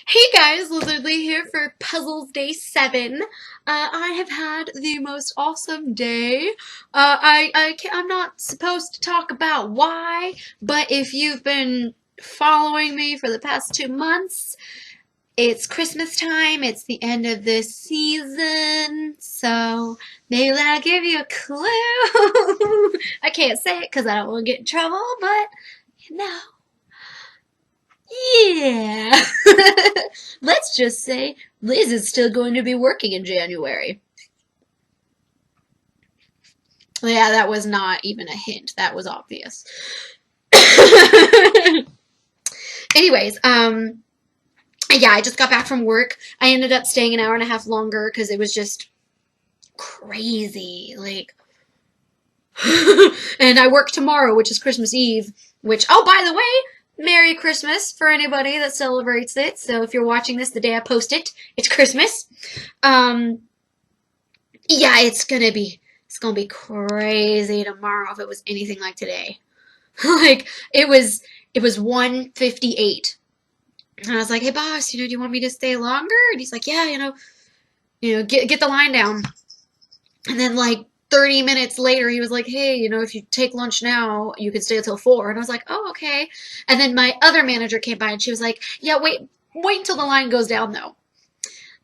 Hey guys, Lizardlea here for Puzzles Day 7. I have had the most awesome day. I'm not supposed to talk about why, but if you've been following me for the past 2 months, it's Christmas time, it's the end of this season, so maybe that'll give you a clue. I can't say it because I don't want to get in trouble, but you know. Yeah. Let's just say Liz is still going to be working in January. Yeah, that was not even a hint. That was obvious. Anyways, yeah, I just got back from work. I ended up staying an hour and a half longer because it was just crazy. And I work tomorrow, which is Christmas Eve, which, oh, by the way, Merry Christmas for anybody that celebrates it. So if you're watching this the day I post it, it's Christmas. Yeah, it's gonna be crazy tomorrow if it was anything like today. It was 1:58. And I was like, "Hey boss, do you want me to stay longer?" And he's like, "Yeah, get the line down." And then 30 minutes later, he was like, "Hey, if you take lunch now, you can stay until 4." And I was like, "Oh, okay." And then my other manager came by and she was like, "Yeah, wait until the line goes down, though."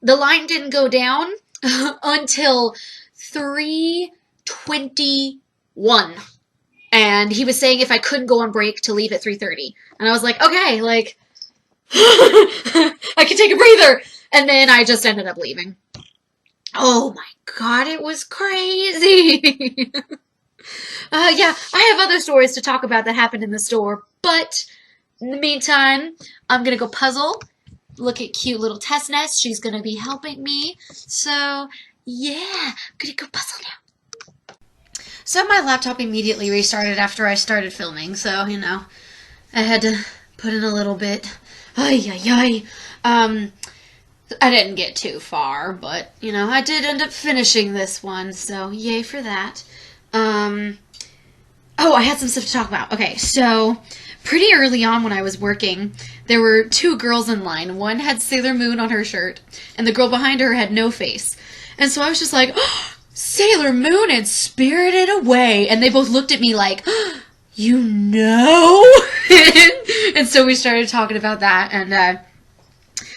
The line didn't go down until 3:21. And he was saying if I couldn't go on break to leave at 3:30. And I was like, "Okay, I can take a breather." And then I just ended up leaving. Oh my God, it was crazy. Yeah, I have other stories to talk about that happened in the store, but in the meantime, I'm gonna go puzzle, look at cute little Tessness. She's gonna be helping me, so yeah, I'm gonna go puzzle now. So my laptop immediately restarted after I started filming, so, I had to put in a little bit. Ay, ay, ay. I didn't get too far, but, I did end up finishing this one, so yay for that. Oh, I had some stuff to talk about. Okay, so pretty early on when I was working, there were two girls in line. One had Sailor Moon on her shirt, and the girl behind her had no face. And so I was just like, oh, Sailor Moon and Spirited Away. And they both looked at me like, oh, and so we started talking about that, and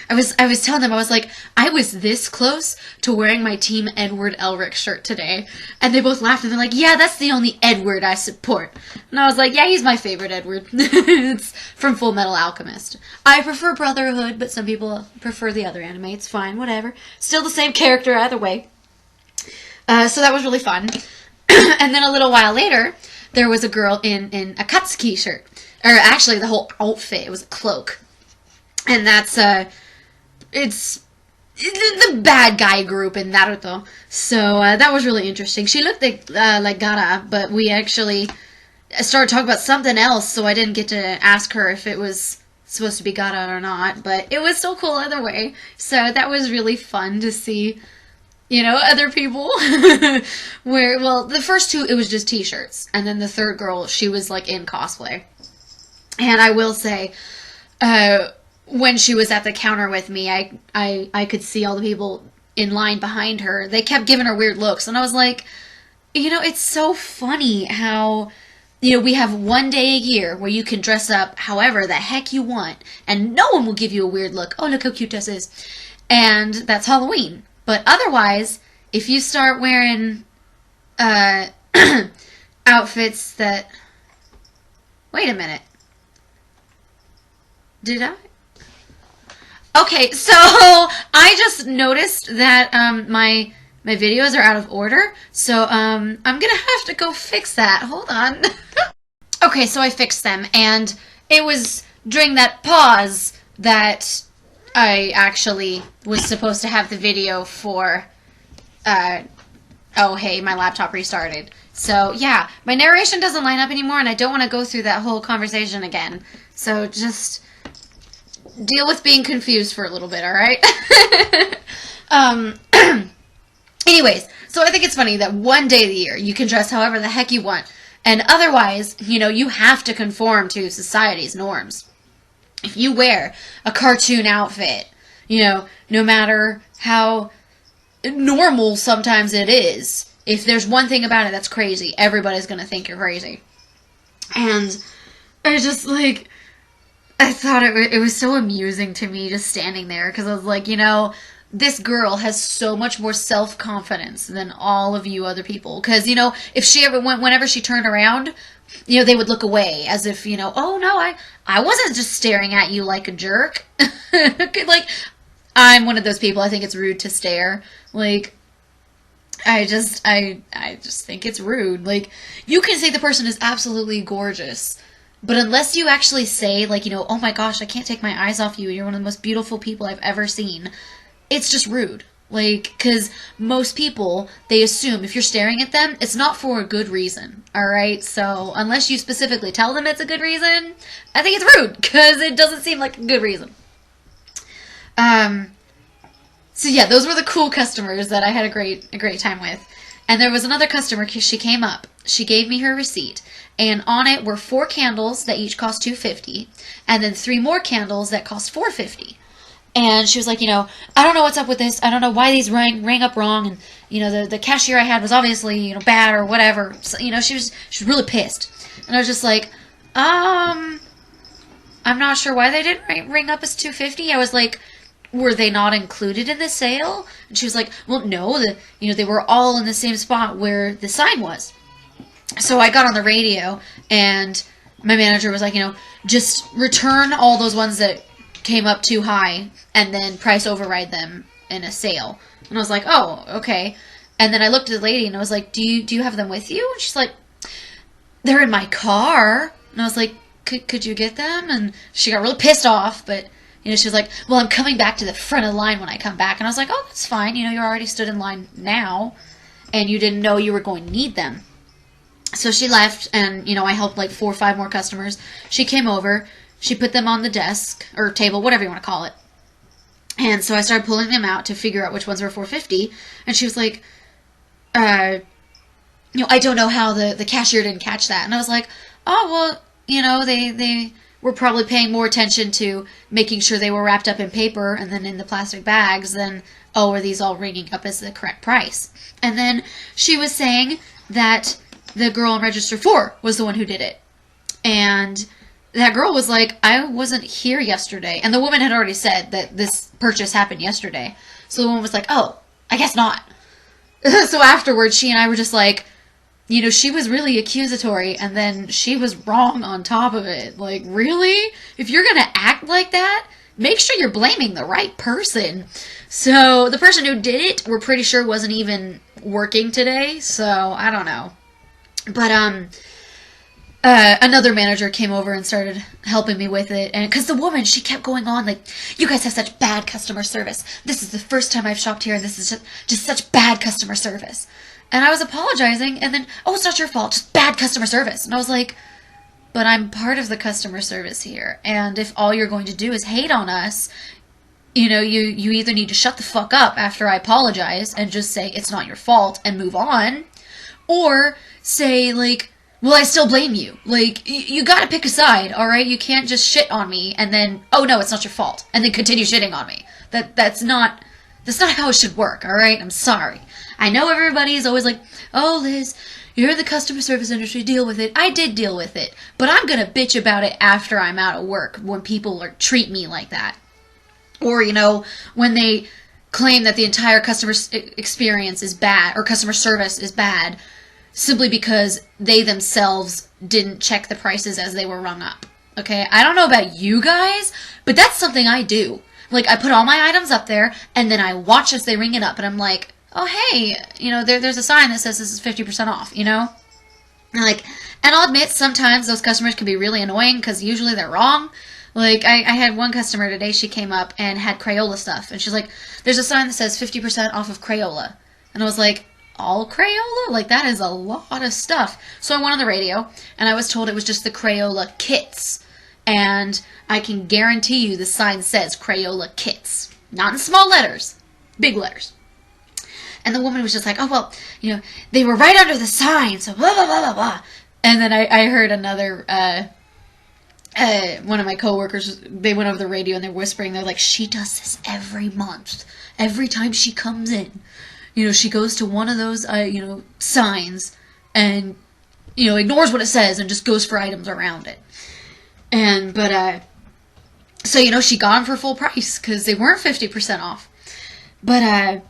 I was telling them, I was like, I was this close to wearing my Team Edward Elric shirt today. And they both laughed and they're like, yeah, that's the only Edward I support. And I was like, yeah, he's my favorite Edward. It's from Full Metal Alchemist. I prefer Brotherhood, but some people prefer the other anime. It's fine, whatever. Still the same character either way. So that was really fun. And then a little while later, there was a girl in a Katsuki shirt. Or actually, the whole outfit, it was a cloak. And that's, it's the bad guy group in Naruto. So that was really interesting. She looked like Gaara, but we actually started talking about something else, so I didn't get to ask her if it was supposed to be Gaara or not. But it was still cool either way. So that was really fun to see, other people. The first two, it was just t-shirts. And then the third girl, she was in cosplay. And I will say, when she was at the counter with me, I could see all the people in line behind her. They kept giving her weird looks. And I was like, it's so funny how, we have one day a year where you can dress up however the heck you want. And no one will give you a weird look. Oh, look how cute Tess is. And that's Halloween. But otherwise, if you start wearing outfits that... Wait a minute. Did I? Okay, so I just noticed that my videos are out of order, so I'm gonna have to go fix that. Hold on. Okay, so I fixed them, and it was during that pause that I actually was supposed to have the video for, oh hey, my laptop restarted. So yeah, my narration doesn't line up anymore, and I don't want to go through that whole conversation again. So just deal with being confused for a little bit, alright? Anyways, so I think it's funny that one day of the year you can dress however the heck you want, and otherwise, you have to conform to society's norms. If you wear a cartoon outfit no matter how normal sometimes it is, if there's one thing about it that's crazy, everybody's gonna think you're crazy. And I just, like, I thought it was so amusing to me just standing there, because I was like, this girl has so much more self-confidence than all of you other people. Because, if she ever whenever she turned around, they would look away as if, oh no, I wasn't just staring at you like a jerk. Like, I'm one of those people, I think it's rude to stare. Like, I just think it's rude. Like, you can say the person is absolutely gorgeous, but unless you actually say, like, oh my gosh, I can't take my eyes off you, you're one of the most beautiful people I've ever seen, it's just rude. Like, because most people, they assume if you're staring at them, it's not for a good reason, alright? So, unless you specifically tell them it's a good reason, I think it's rude, because it doesn't seem like a good reason. So yeah, those were the cool customers that I had a great time with. And there was another customer, she came up, she gave me her receipt, and on it were 4 candles that each cost $2.50, and then 3 more candles that cost $4.50. And she was like, I don't know what's up with this. I don't know why these rang up wrong. And, the cashier I had was obviously, bad or whatever. So, she was really pissed. And I was just like, I'm not sure why they didn't ring up as $2.50. I was like, were they not included in the sale? And she was like, well, no, they were all in the same spot where the sign was. So I got on the radio, and my manager was like, just return all those ones that came up too high, and then price override them in a sale. And I was like, oh, okay. And then I looked at the lady, and I was like, do you have them with you? And she's like, they're in my car. And I was like, could you get them? And she got really pissed off, but, she was like, well, I'm coming back to the front of the line when I come back. And I was like, oh, that's fine. You already stood in line now, and you didn't know you were going to need them. So she left, and, I helped like 4 or 5 more customers. She came over. She put them on the desk, or table, whatever you want to call it. And so I started pulling them out to figure out which ones were $4.50. And she was like, I don't know how the cashier didn't catch that. And I was like, oh, well, they were probably paying more attention to making sure they were wrapped up in paper and then in the plastic bags than, oh, are these all ringing up as the correct price? And then she was saying that the girl on register 4 was the one who did it. And that girl was like, I wasn't here yesterday. And the woman had already said that this purchase happened yesterday. So the woman was like, oh, I guess not. So afterwards, she and I were just like, she was really accusatory, and then she was wrong on top of it. Like, really? If you're going to act like that, make sure you're blaming the right person. So the person who did it, we're pretty sure wasn't even working today. So I don't know. But, another manager came over and started helping me with it. And because the woman, she kept going on like, you guys have such bad customer service. This is the first time I've shopped here, and this is just such bad customer service. And I was apologizing, and then, oh, it's not your fault, just bad customer service. And I was like, but I'm part of the customer service here. And if all you're going to do is hate on us, you either need to shut the fuck up after I apologize and just say it's not your fault and move on, or say, like, well, I still blame you. Like, you gotta pick a side, alright? You can't just shit on me and then, oh no, it's not your fault, and then continue shitting on me. That's not how it should work, alright? I'm sorry. I know everybody's always like, oh, Liz, you're in the customer service industry, deal with it. I did deal with it, but I'm gonna bitch about it after I'm out of work when people treat me like that. Or, when they claim that the entire customer experience is bad, or customer service is bad, simply because they themselves didn't check the prices as they were rung up. Okay? I don't know about you guys, but that's something I do. Like, I put all my items up there, and then I watch as they ring it up, and I'm like, oh, hey, there's a sign that says this is 50% off, And I'll admit, sometimes those customers can be really annoying, because usually they're wrong. Like, I had one customer today, she came up and had Crayola stuff, and she's like, there's a sign that says 50% off of Crayola. And I was like, all Crayola? Like, that is a lot of stuff. So I went on the radio, and I was told it was just the Crayola kits. And I can guarantee you the sign says Crayola kits. Not in small letters. Big letters. And the woman was just like, oh, well, they were right under the sign, so blah, blah, blah, blah, blah. And then I heard another one of my coworkers, they went over the radio and they're whispering. They're like, she does this every month. Every time she comes in, she goes to one of those, signs and, ignores what it says and just goes for items around it. So, she got them for full price because they weren't 50% off. But,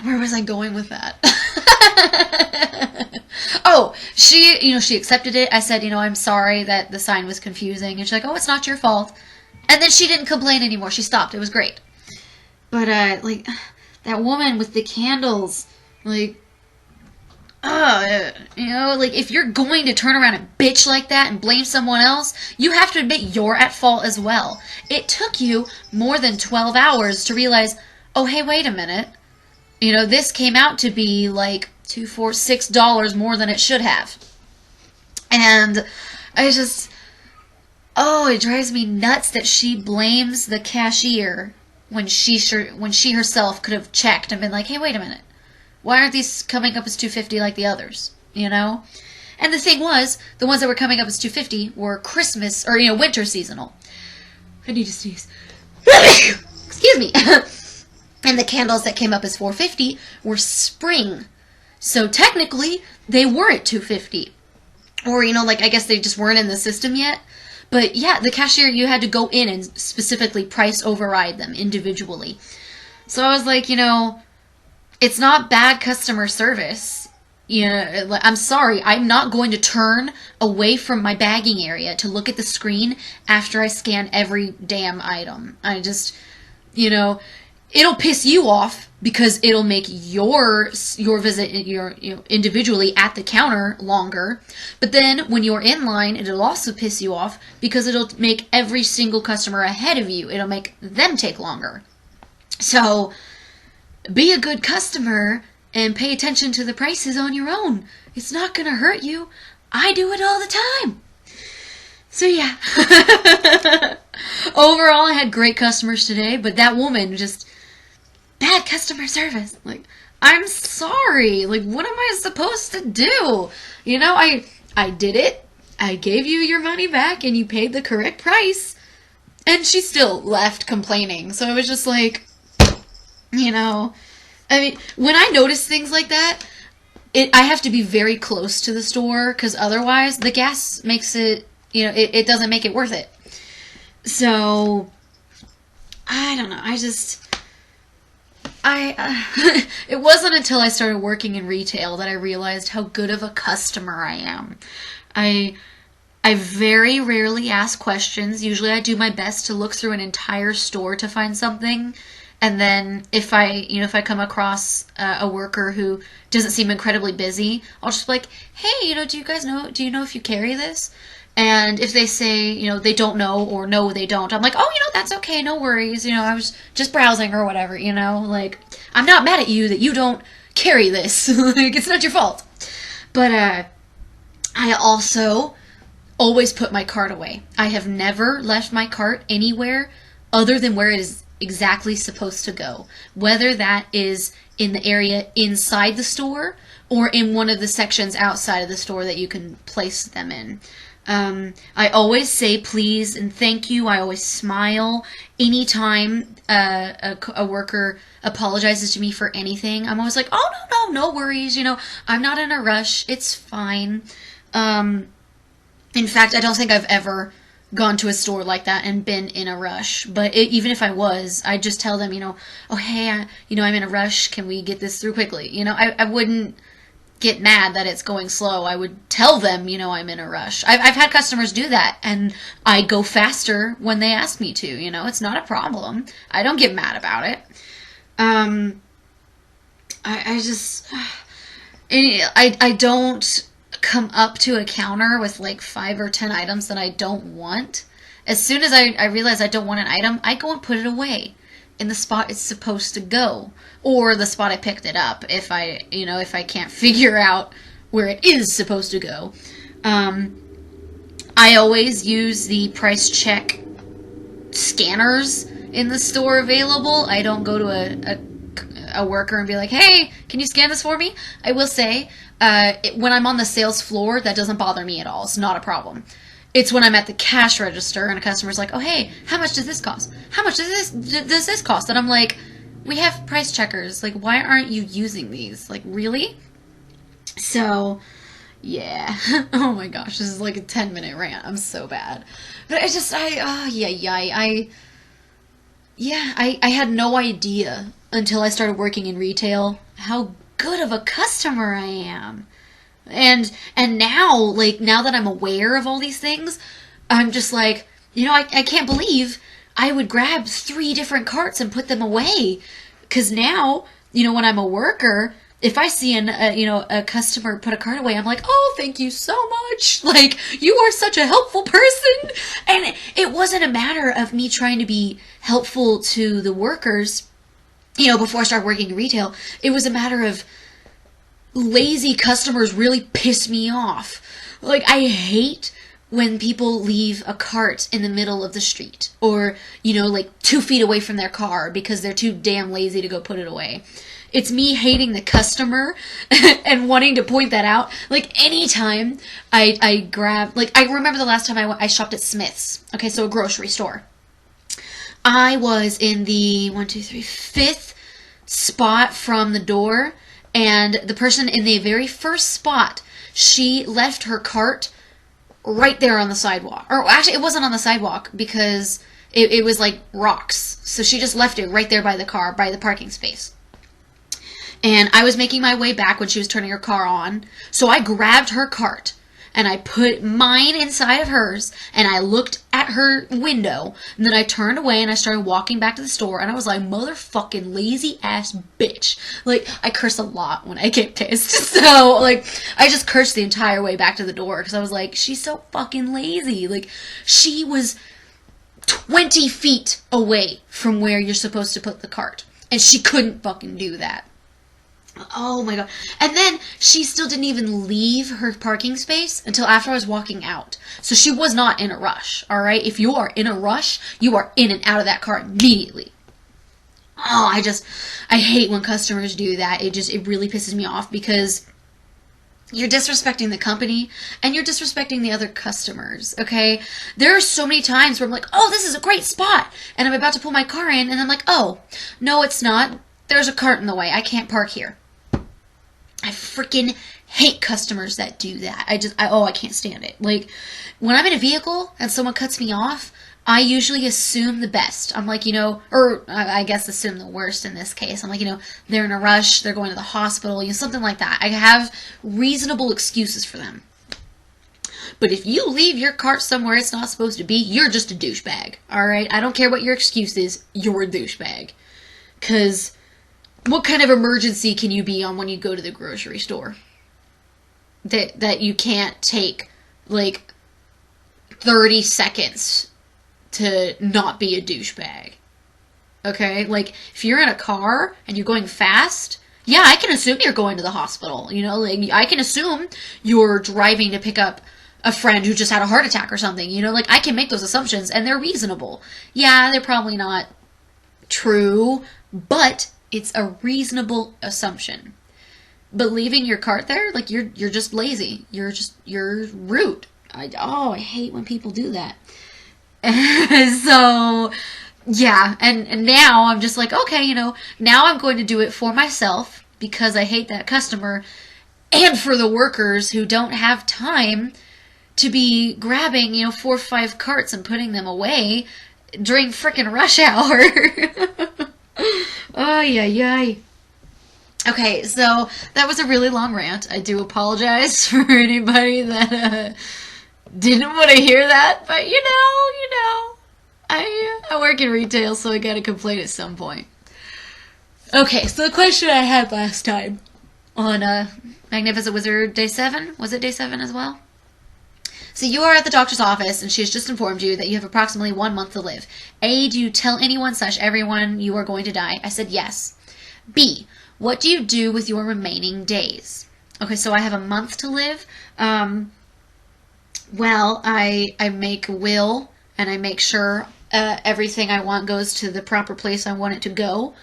where was I going with that? Oh, she accepted it. I said, I'm sorry that the sign was confusing. And she's like, oh, it's not your fault. And then she didn't complain anymore. She stopped. It was great. But, that woman with the candles, if you're going to turn around and bitch like that and blame someone else, you have to admit you're at fault as well. It took you more than 12 hours to realize, oh, hey, wait a minute. This came out to be like $2, $4, $6 more than it should have. And it drives me nuts that she blames the cashier when she herself could have checked and been like, hey, wait a minute. Why aren't these coming up as $2.50 like the others? And the thing was, the ones that were coming up as $2.50 were Christmas or winter seasonal. I need to sneeze. Excuse me. And the candles that came up as $4.50 were spring. So technically, they weren't $2.50. Or, I guess they just weren't in the system yet. But yeah, the cashier, you had to go in and specifically price override them individually. So I was like, it's not bad customer service. I'm sorry, I'm not going to turn away from my bagging area to look at the screen after I scan every damn item. I just, it'll piss you off because it'll make your visit individually at the counter longer. But then when you're in line, it'll also piss you off because it'll make every single customer ahead of you. It'll make them take longer. So be a good customer and pay attention to the prices on your own. It's not going to hurt you. I do it all the time. So yeah. Overall, I had great customers today, but that woman just bad customer service. I'm sorry. What am I supposed to do? I did it. I gave you your money back and you paid the correct price. And she still left complaining. So it was just when I notice things like that, I have to be very close to the store because otherwise the gas makes it, it doesn't make it worth it. So, I don't know. It wasn't until I started working in retail that I realized how good of a customer I am. I very rarely ask questions. Usually I do my best to look through an entire store to find something. And then if I come across a worker who doesn't seem incredibly busy, I'll just be like, hey, do you know if you carry this? And if they say, they don't know or no, they don't, I'm like, oh, that's okay. No worries. I was just browsing or whatever, I'm not mad at you that you don't carry this. It's not your fault. But I also always put my cart away. I have never left my cart anywhere other than where it is exactly supposed to go, whether that is in the area inside the store or in one of the sections outside of the store that you can place them in. I always say please and thank you. I always smile anytime a worker apologizes to me for anything. I'm always like, oh, no worries. I'm not in a rush. It's fine. In fact, I don't think I've ever gone to a store like that and been in a rush. But even if I was, I'd just tell them, oh, hey, I'm in a rush. Can we get this through quickly? I wouldn't get mad that it's going slow. I would tell them, I'm in a rush. I've had customers do that, and I go faster when they ask me to. It's not a problem. I don't get mad about it. I don't come up to a counter with 5 or 10 items that I don't want. As soon as I realize I don't want an item, I go and put it away in the spot it's supposed to go, or the spot I picked it up if I can't figure out where it is supposed to go. I always use the price check scanners in the store available. I don't go to a worker and be like, hey, can you scan this for me? I will say, when I'm on the sales floor, that doesn't bother me at all. It's not a problem. It's when I'm at the cash register and a customer's like, oh, hey, how much does this cost? How much does this cost? And I'm like, we have price checkers. Like, why aren't you using these? Like, really? So, yeah. Oh my gosh, this is like a 10-minute rant. I'm so bad. But I had no idea until I started working in retail how good of a customer I am. And now, like, now that I'm aware of all these things, I'm just like, I can't believe I would grab 3 different carts and put them away. Because now, when I'm a worker, if I see a customer put a cart away, I'm like, oh, thank you so much. Like, you are such a helpful person. And it wasn't a matter of me trying to be helpful to the workers, before I started working in retail. It was a matter of lazy customers really piss me off. Like, I hate when people leave a cart in the middle of the street or, like 2 feet away from their car because they're too damn lazy to go put it away. It's me hating the customer and wanting to point that out. Like, anytime I grab, like, I remember the last time I shopped at Smith's. Okay, so a grocery store. I was in the 5th spot from the door, and the person in the very first spot, she left her cart right there on the sidewalk. Or actually, it wasn't on the sidewalk because it was like rocks. So she just left it right there by the car, by the parking space. And I was making my way back when she was turning her car on. So I grabbed her cart and I put mine inside of hers and I looked at her window and then I turned away and I started walking back to the store and I was like, motherfucking lazy ass bitch. Like, I curse a lot when I get pissed. So, like, I just cursed the entire way back to the door because I was like, she's so fucking lazy. Like, she was 20 feet away from where you're supposed to put the cart and she couldn't fucking do that. Oh my god. And then she still didn't even leave her parking space until after I was walking out. So she was not in a rush, alright? If you are in a rush, you are in and out of that car immediately. Oh, I hate when customers do that. It really pisses me off because you're disrespecting the company and you're disrespecting the other customers, okay? There are so many times where I'm like, oh, this is a great spot. And I'm about to pull my car in and I'm like, oh, no, it's not. There's a cart in the way. I can't park here. I freaking hate customers that do that. I can't stand it. Like, when I'm in a vehicle and someone cuts me off, I usually assume the best. I'm like, or I guess assume the worst in this case. I'm like, they're in a rush, they're going to the hospital, something like that. I have reasonable excuses for them. But if you leave your cart somewhere it's not supposed to be, you're just a douchebag. Alright? I don't care what your excuse is, you're a douchebag. Because what kind of emergency can you be on when you go to the grocery store? That you can't take, like, 30 seconds to not be a douchebag. Okay? Like, if you're in a car and you're going fast, yeah, I can assume you're going to the hospital. Like, I can assume you're driving to pick up a friend who just had a heart attack or something. Like, I can make those assumptions, and they're reasonable. Yeah, they're probably not true, but it's a reasonable assumption. But leaving your cart there, like, you're just lazy. You're rude. I hate when people do that. So, yeah, and now I'm just like, okay, now I'm going to do it for myself because I hate that customer and for the workers who don't have time to be grabbing, 4 or 5 carts and putting them away during frickin' rush hour. Oh, yeah. Okay, so that was a really long rant. I do apologize for anybody that didn't want to hear that, but I work in retail, so I gotta complain at some point. Okay, so the question I had last time on Magnificent Wizard Day 7, was it Day 7 as well? So you are at the doctor's office, and she has just informed you that you have approximately 1 month to live. A, do you tell anyone/everyone you are going to die? I said yes. B, what do you do with your remaining days? Okay, so I have a month to live. Well, I make a will, and I make sure everything I want goes to the proper place I want it to go.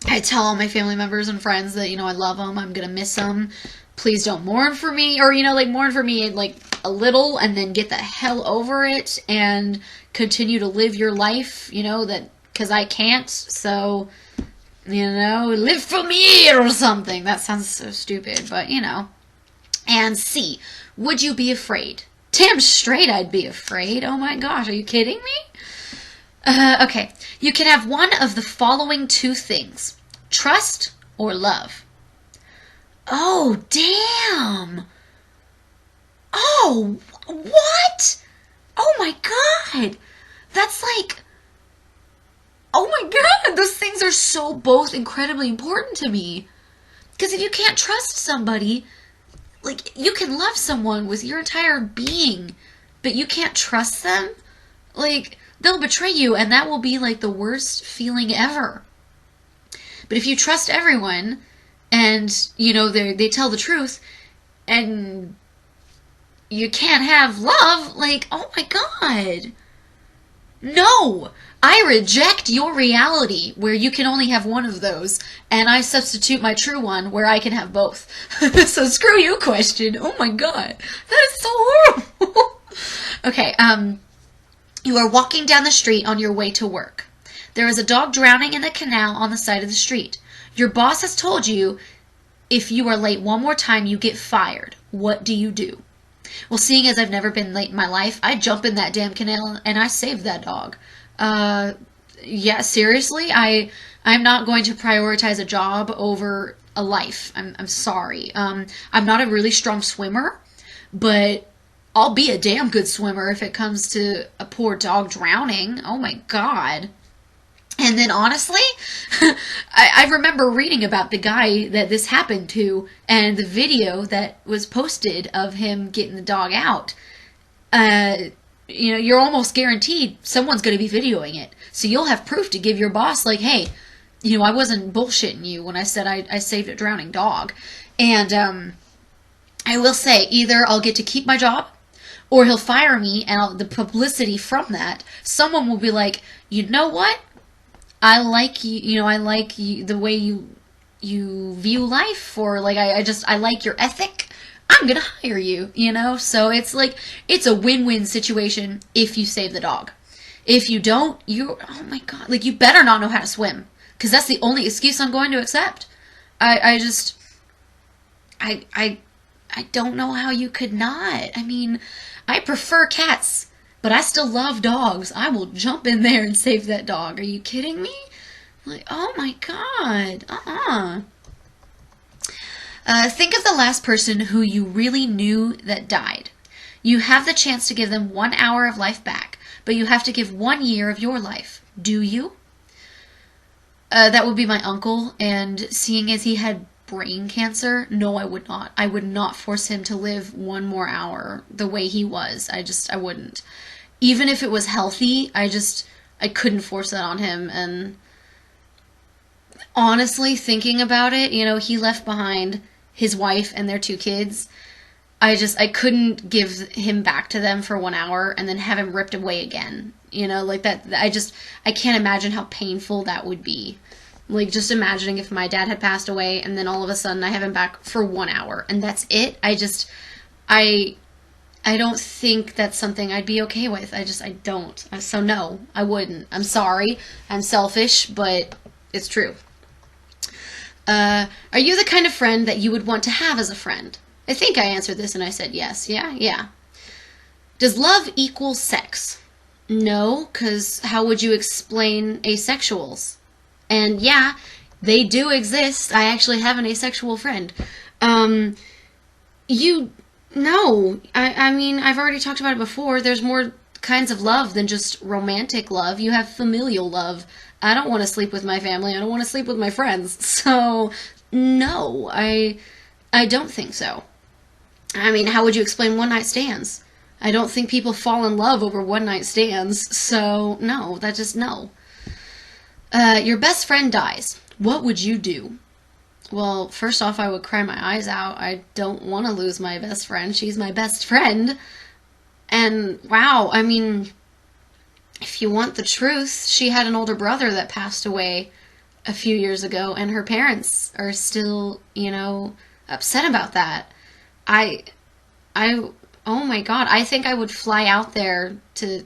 I tell all my family members and friends that, I love them, I'm gonna miss them. Please don't mourn for me, or, like, mourn for me, like, a little, and then get the hell over it, and continue to live your life, because I can't, so, live for me, or something. That sounds so stupid, but, And C, would you be afraid? Damn straight I'd be afraid. Oh my gosh, are you kidding me? Okay, you can have one of the following two things. Trust or love. Oh, damn. Oh, what? Oh my god. That's like... Oh my god, those things are so both incredibly important to me. Because if you can't trust somebody, like, you can love someone with your entire being, but you can't trust them, like, they'll betray you, and that will be, like, the worst feeling ever. But if you trust everyone, and, they tell the truth, and you can't have love, like, oh my god. No! I reject your reality where you can only have one of those, and I substitute my true one where I can have both. So screw you, question. Oh my god. That is so horrible. Okay, you are walking down the street on your way to work. There is a dog drowning in the canal on the side of the street. Your boss has told you if you are late one more time, you get fired. What do you do? Well, seeing as I've never been late in my life, I jump in that damn canal and I save that dog. Yeah, seriously, I'm not going to prioritize a job over a life. I'm sorry. I'm not a really strong swimmer, but I'll be a damn good swimmer if it comes to a poor dog drowning. Oh my god. And then honestly, I remember reading about the guy that this happened to and the video that was posted of him getting the dog out. You're almost guaranteed someone's going to be videoing it. So you'll have proof to give your boss, like, hey, I wasn't bullshitting you when I said I saved a drowning dog. And I will say, either I'll get to keep my job, or he'll fire me, and the publicity from that, someone will be like, you know what? I like you, I like you, the way you view life, or like, I like your ethic. I'm gonna hire you, So it's like, it's a win-win situation if you save the dog. If you don't, oh my god, like, you better not know how to swim, because that's the only excuse I'm going to accept. I don't know how you could not. I mean, I prefer cats, but I still love dogs. I will jump in there and save that dog. Are you kidding me? Like, oh my god. Think of the last person who you really knew that died. You have the chance to give them 1 hour of life back, but you have to give 1 year of your life. Do you? That would be my uncle, and seeing as he had brain cancer, no, I would not. I would not force him to live 1 more hour the way he was. I wouldn't. Even if it was healthy, I couldn't force that on him. And honestly, thinking about it, he left behind his wife and their 2 kids. I couldn't give him back to them for 1 hour and then have him ripped away again. Like that, I can't imagine how painful that would be. Like, just imagining if my dad had passed away and then all of a sudden I have him back for 1 hour and that's it. I don't think that's something I'd be okay with. I don't. So no, I wouldn't. I'm sorry. I'm selfish, but it's true. Are you the kind of friend that you would want to have as a friend? I think I answered this and I said yes. Yeah. Does love equal sex? No, because how would you explain asexuals? And yeah, they do exist. I actually have an asexual friend. No. I mean, I've already talked about it before. There's more kinds of love than just romantic love. You have familial love. I don't want to sleep with my family. I don't want to sleep with my friends. So, no, I don't think so. I mean, how would you explain one-night stands? I don't think people fall in love over one-night stands. So, no, no. Your best friend dies. What would you do? Well, first off, I would cry my eyes out. I don't want to lose my best friend. She's my best friend. And, wow, I mean, if you want the truth, she had an older brother that passed away a few years ago, and her parents are still, upset about that. I, oh my God, I think I would fly out there to,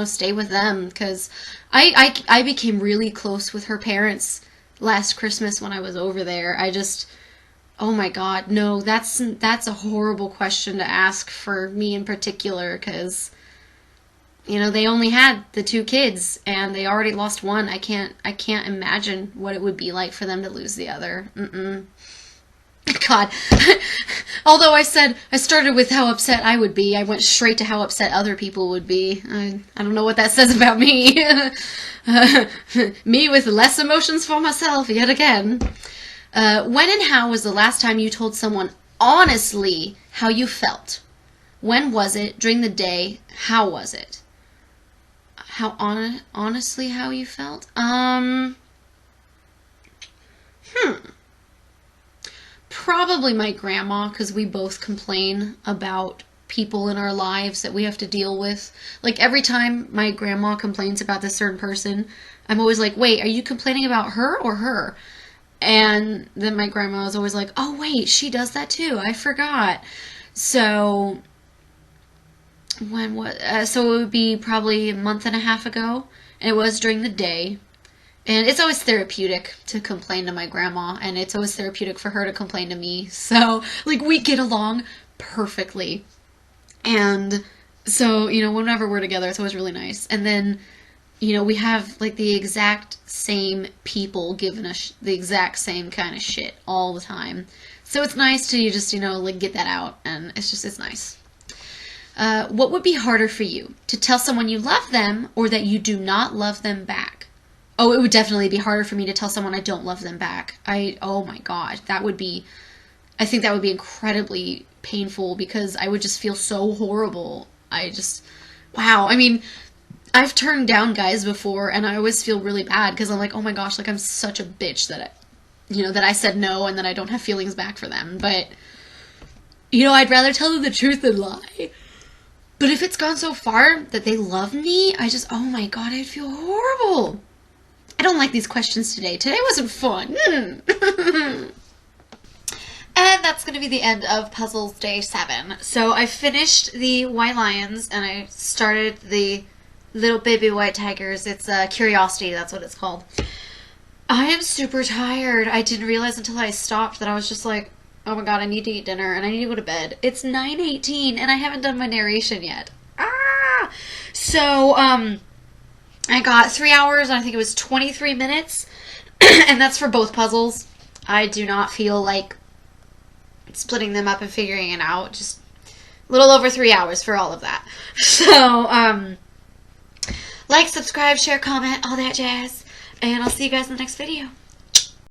stay with them, because I became really close with her parents last Christmas when I was over there. Oh my God, no, that's a horrible question to ask for me in particular, because they only had the 2 kids and they already lost one. I can't imagine what it would be like for them to lose the other. God. Although I started with how upset I would be, I went straight to how upset other people would be. I don't know what that says about me. Me with less emotions for myself yet again. When and how was the last time you told someone honestly how you felt? When was it? During the day? How was it? Honestly how you felt? Probably my grandma, because we both complain about people in our lives that we have to deal with. Like, every time my grandma complains about this certain person, I'm always like, wait, are you complaining about her or her? And then my grandma was always like, oh wait, she does that too, I forgot. So so it would be probably a month and a half ago, and it was during the day. And it's always therapeutic to complain to my grandma, and it's always therapeutic for her to complain to me. So, like, we get along perfectly. And so, whenever we're together, it's always really nice. And then, we have, like, the exact same people giving us the exact same kind of shit all the time. So it's nice to just, like, get that out, and it's nice. What would be harder for you? To tell someone you love them, or that you do not love them back? Oh, it would definitely be harder for me to tell someone I don't love them back. Oh my God, I think that would be incredibly painful, because I would just feel so horrible. Wow. I mean, I've turned down guys before, and I always feel really bad, because I'm like, oh my gosh, like, I'm such a bitch that I said no, and that I don't have feelings back for them. But, I'd rather tell them the truth than lie. But if it's gone so far that they love me, oh my God, I'd feel horrible. I don't like these questions today. Today wasn't fun. And that's going to be the end of Puzzles Day 7. So I finished the White Lions, and I started the Little Baby White Tigers. It's Curiosity, that's what it's called. I am super tired. I didn't realize until I stopped that I was just like, oh my God, I need to eat dinner, and I need to go to bed. It's 9:18, and I haven't done my narration yet. So, I got 3 hours, and I think it was 23 minutes, and that's for both puzzles. I do not feel like splitting them up and figuring it out. Just a little over 3 hours for all of that. So, like, subscribe, share, comment, all that jazz, and I'll see you guys in the next video.